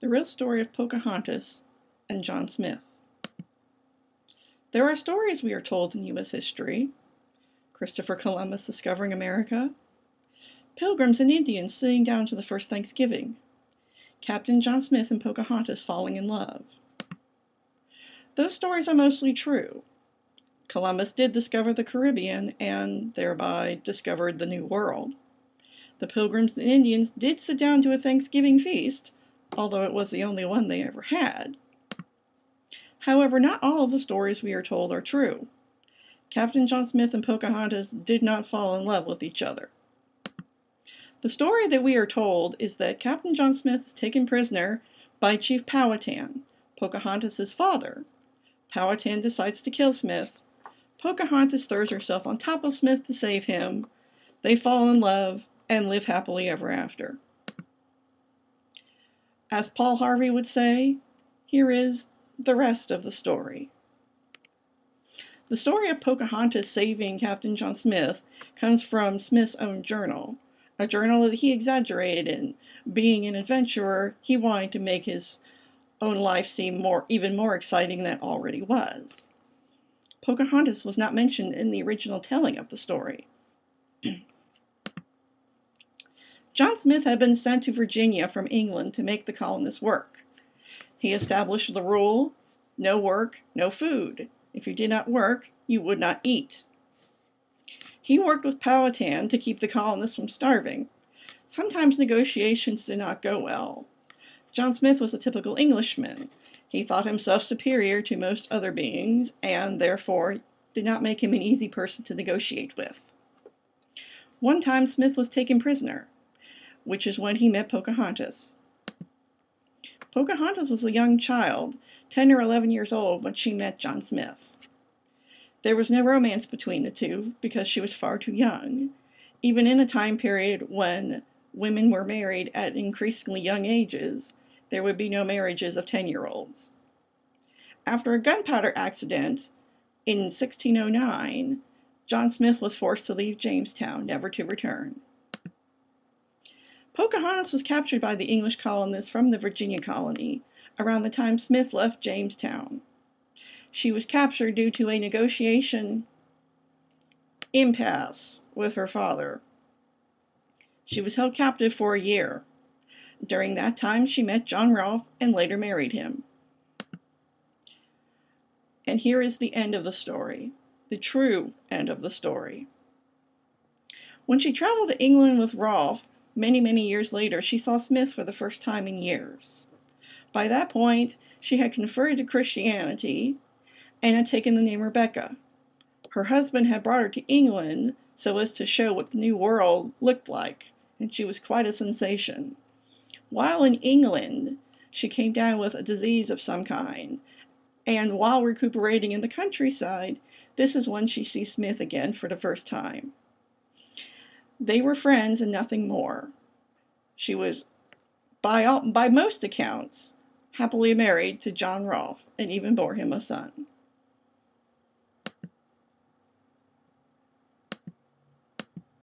The real story of Pocahontas and John Smith. There are stories we are told in U.S. history. Christopher Columbus discovering America. Pilgrims and Indians sitting down to the first Thanksgiving. Captain John Smith and Pocahontas falling in love. Those stories are mostly true. Columbus did discover the Caribbean and thereby discovered the New World. The Pilgrims and Indians did sit down to a Thanksgiving feast, although it was the only one they ever had. However, not all of the stories we are told are true. Captain John Smith and Pocahontas did not fall in love with each other. The story that we are told is that Captain John Smith is taken prisoner by Chief Powhatan, Pocahontas' father. Powhatan decides to kill Smith. Pocahontas throws herself on top of Smith to save him. They fall in love and live happily ever after. As Paul Harvey would say, here is the rest of the story. The story of Pocahontas saving Captain John Smith comes from Smith's own journal, a journal that he exaggerated in. Being an adventurer, he wanted to make his own life seem even more exciting than it already was. Pocahontas was not mentioned in the original telling of the story. John Smith had been sent to Virginia from England to make the colonists work. He established the rule, no work, no food. If you did not work, you would not eat. He worked with Powhatan to keep the colonists from starving. Sometimes negotiations did not go well. John Smith was a typical Englishman. He thought himself superior to most other beings, and therefore did not make him an easy person to negotiate with. One time Smith was taken prisoner, which is when he met Pocahontas. Pocahontas was a young child, 10 or 11 years old, when she met John Smith. There was no romance between the two because she was far too young, even in a time period when women were married at increasingly young ages. There would be no marriages of 10-year-olds. After a gunpowder accident in 1609, John Smith was forced to leave Jamestown, never to return. Pocahontas was captured by the English colonists from the Virginia colony around the time Smith left Jamestown. She was captured due to a negotiation impasse with her father. She was held captive for a year. During that time, she met John Rolfe and later married him. And here is the end of the story, the true end of the story. When she traveled to England with Rolfe, many years later, she saw Smith for the first time in years. By that point, she had converted to Christianity and had taken the name Rebecca. Her husband had brought her to England so as to show what the New World looked like, and she was quite a sensation. While in England, she came down with a disease of some kind, and while recuperating in the countryside, this is when she sees Smith again for the first time. They were friends and nothing more. She was, by most accounts, happily married to John Rolfe and even bore him a son.